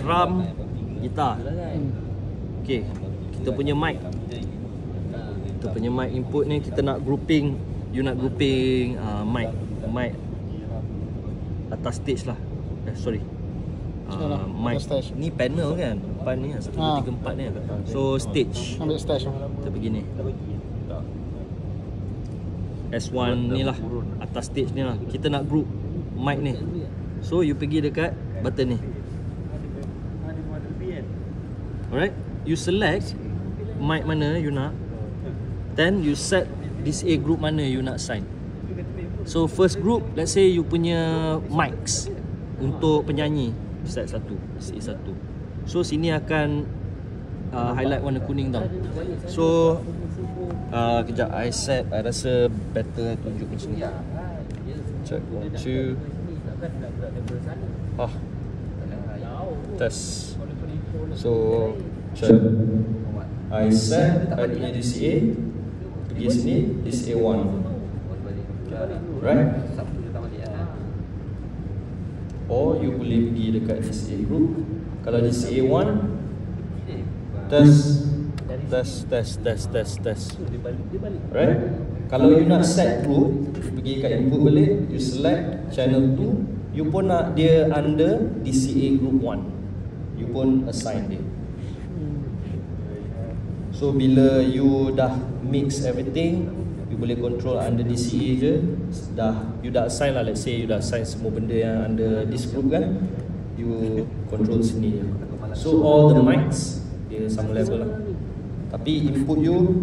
drum, gitar. Okay, kita punya mic. Kita punya mic input ni kita nak grouping. You nak grouping mic atas stage lah. Sorry. Mic ni panel kan. Depan ni 1, 2, 3, 4 ni. So stage. Ambil stage. Kita pergi ni. S1 ni lah, atas stage ni lah. Kita nak group mic ni. So you pergi dekat button ni. Alright, you select mic mana you nak. Then you set DCA group mana you nak sign. So first group, let's say you punya mics untuk penyanyi, set 1, DCA 1. So sini akan highlight warna kuning tau. So kejap, I rasa better tunjuk macam ni. Check 1, 2. Test. So check. I set I punya DCA. Pergi sini, DCA 1. Right? Or you boleh pergi dekat DCA group. Kalau DCA 1, test. Right? Kalau you nak set group, pergi kat input balik, you select channel 2, you pun nak dia under DCA group 1. You pun assign dia. So bila you dah mix everything, you boleh control under DCA je. You dah assign lah, let's say you dah assign semua benda yang under this group kan, you control sini je. So all the mics dia sama level lah. Tapi input you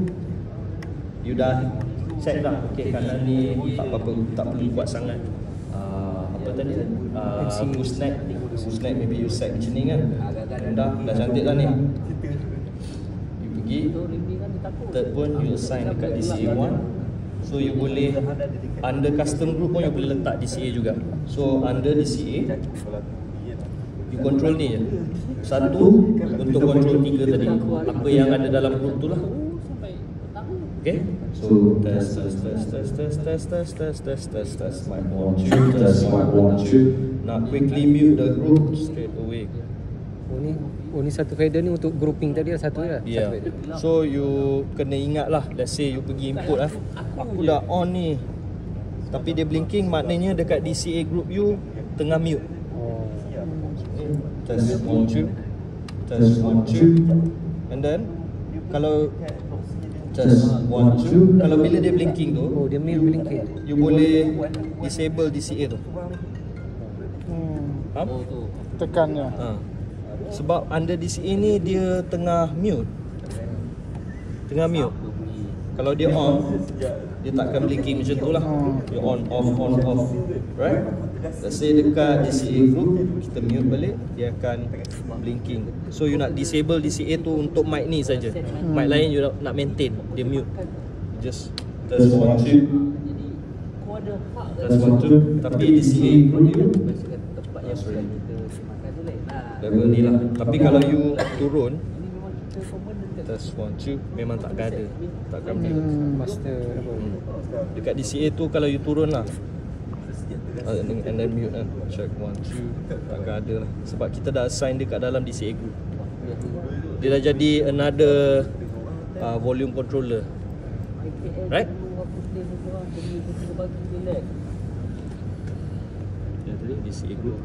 dah check dah. Okay, kanan ni tak apa-apa, tak perlu buat sangat. Apa tadi? Boost neck maybe you set macam ni kan. Dah cantik lah ni. You pergi third pun you assign dekat DCA 1. So you boleh under custom group pun you boleh letak DCA juga. So under DCA you control ni je. Satu untuk control 3 tadi. Apa yang ada dalam group tu lah. Okay. So test. Mic 1, 2. Test mic 1, 2. Nak quickly mute the group straight away. Oh ni satu fader ni untuk grouping tadi lah, satu ya. Yeah. So you kena ingat lah, let's say you pergi input lah, aku dah on ni tapi dia blinking, maknanya dekat DCA group you tengah mute. Test 1, 2. Test 1, 2. And then kalau test 1, 2, kalau bila dia blinking tu, dia mute blinking, you boleh disable DCA tu. Faham? Tekannya. Sebab under DCA ni dia tengah mute. Kalau dia on, dia takkan blinking macam tu lah. Dia on, off. Right? Let's say dekat DCA group, kita mute balik, dia akan blinking. So you nak disable DCA tu untuk mic ni saja. Mic lain you nak maintain, dia mute. Just test 1, 2. Test 1, 2. Tapi DCA group you level ni lah. Tapi kalau you turun, test 1, 2, memang takkan ada, takkan mute. Master apa? Dekat DCA tu kalau you turun lah, and then mute kan. Check 1, 2, takkan ada lah. Sebab kita dah assign dia kat dalam DCA group. Dia dah jadi another volume controller. Right? Ya tadi DCA group.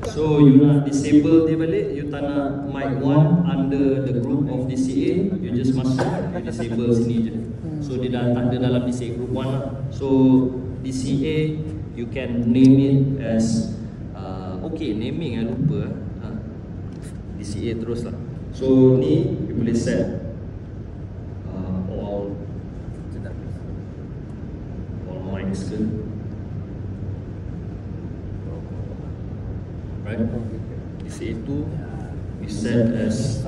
So you nak disable dia balik, you tak nak mic 1 under the group of DCA, you just masuk, you disable sini je. So dia dah tak ada dalam DCA group 1 lah. So DCA you can name it as okay, naming lupa DCA terus lah. So ni you boleh set all mics ke, right? DCA tu we set as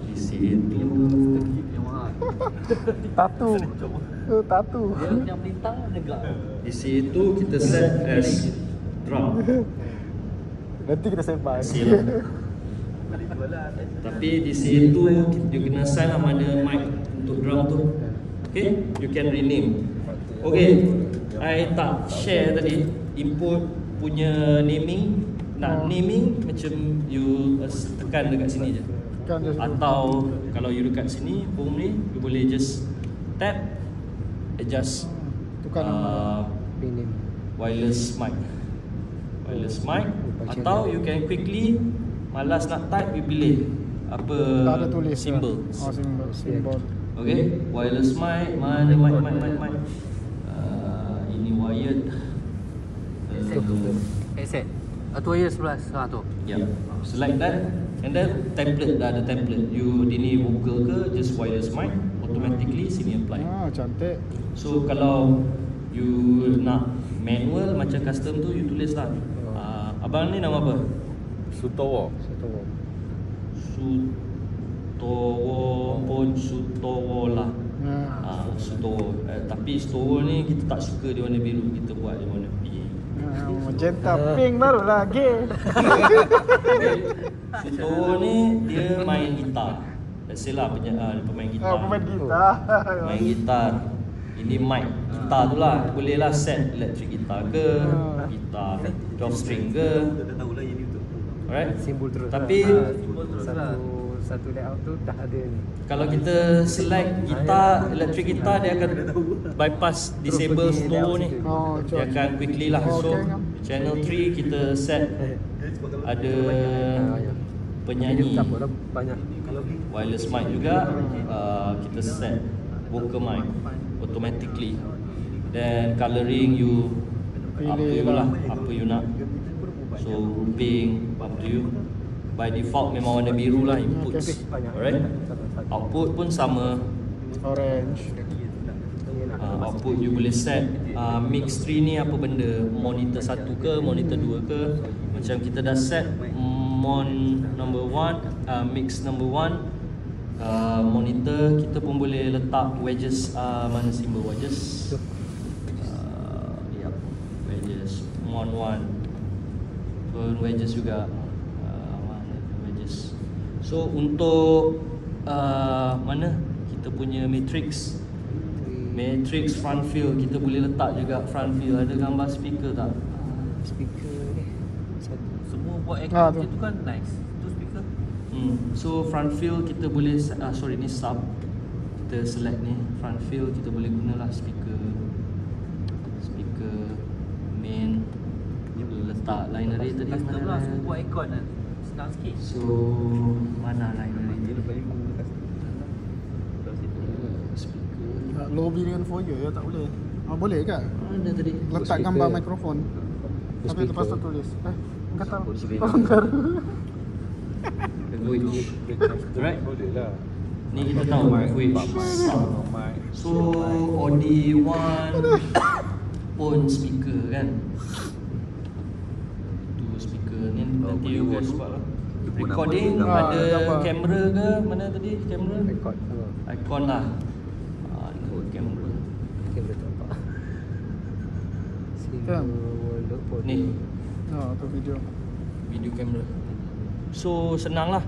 DCA tu tatu. Yang bintang negak. DCA tu kita set as drum. Nanti kita sembang. Tapi DCA tu you kena assign lah mana mic untuk drum tu. Okay, you can rename. Okay, I tak share tadi input punya naming. Nak naming macam you tekan dekat sini je. Tekan je situ. Atau kalau you dekat sini home ni, you boleh just tap adjust Tukar nama. Rename. wireless mic. Wireless mic. Atau you can quickly, malas nak type, you pilih apa Tak ada tulis symbol. Oh, simbol. Okay, wireless mic, mana mic. Ini wired. Headset. Atau wire sebelah tu. Yeah, select that and then template, dah ada template. You ini vocal ke, just wireless mic, automatically sini apply. Cantik. So kalau you nak manual macam custom tu, you tulis lah. Abang ni nama apa? Sutowo. Sutowo lah. Sutowo. Tapi Sutowo ni kita tak suka dia warna biru, kita buat dia warna pink. Magenta pink baru lagi. Sutowo ni dia main gitar. Let's say lah dia pemain gitar. Pemain gitar. Main gitar. Ini mic gitar tu lah. Boleh lah set electric gitar ke, gitar 12 string ke. Alright. Simbol terus. Tapi satu layout tu dah ada ni. kalau kita select gitar, electric gitar, dia akan bypass disable Sutowo ni. Dia akan quickly lah. So channel 3 kita set ada penyanyi, Tak apalah banyak. wireless mic juga. Kita set vocal mic automatically. Then colouring you apa you lah, apa you nak. So grouping up to you. By default memang warna biru lah inputs. Alright. Output pun sama. Orange. Output you boleh set mix 3 ni apa benda, monitor 1 ke, monitor 2 ke. Macam kita dah set number 1, mix number 1, monitor, kita pun boleh letak wedges. Mana simbol wedges? Yep, wedges mon 1 pun wedges juga. Mana wedges? So untuk mana kita punya matrix front field, kita boleh letak juga front field. Ada gambar speaker tak? Speaker ni. Satu. Semua buat aircon tu. tu kan nice. Tu speaker. So front field kita boleh ni sub. Kita select ni front field, kita boleh gunalah speaker main. Letak line array tadi Custom mana? lah, semua buat aircon kan. Senang sikit. So mana line array ni? Speaker. Lobby dengan foyer ya tak boleh. Boleh ke? Ada tadi. Letak gambar mikrofon. Tapi Speaker. lepas tu tulis. Kata Speaker. pelanggar. Language. Alright. Boleh lah. Ni kita tahu language. So Audi 1 pun speaker kan. Tu speaker ni nanti you guys buat lah. Recording ada kamera ke? Mana tadi kamera? Record. Icon lah. Ni kamera. Kamera tu apa? Kan? Ni Tu video. video kamera. So senang lah.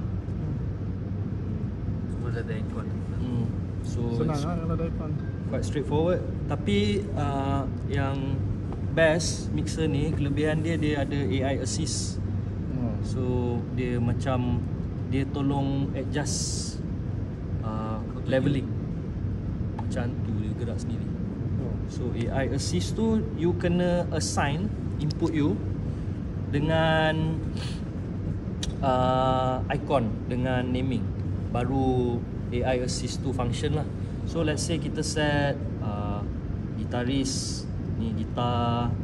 Semua dah ada aircon. So Senang it's lah kalau ada iPhone. quite straightforward. Tapi yang best mixer ni, kelebihan dia ada AI assist. So dia macam dia tolong adjust leveling. Macam tu dia gerak sendiri. So AI assist tu you kena assign input you dengan icon, dengan naming, baru AI assist tu function lah. So let's say kita set gitaris ni, gitar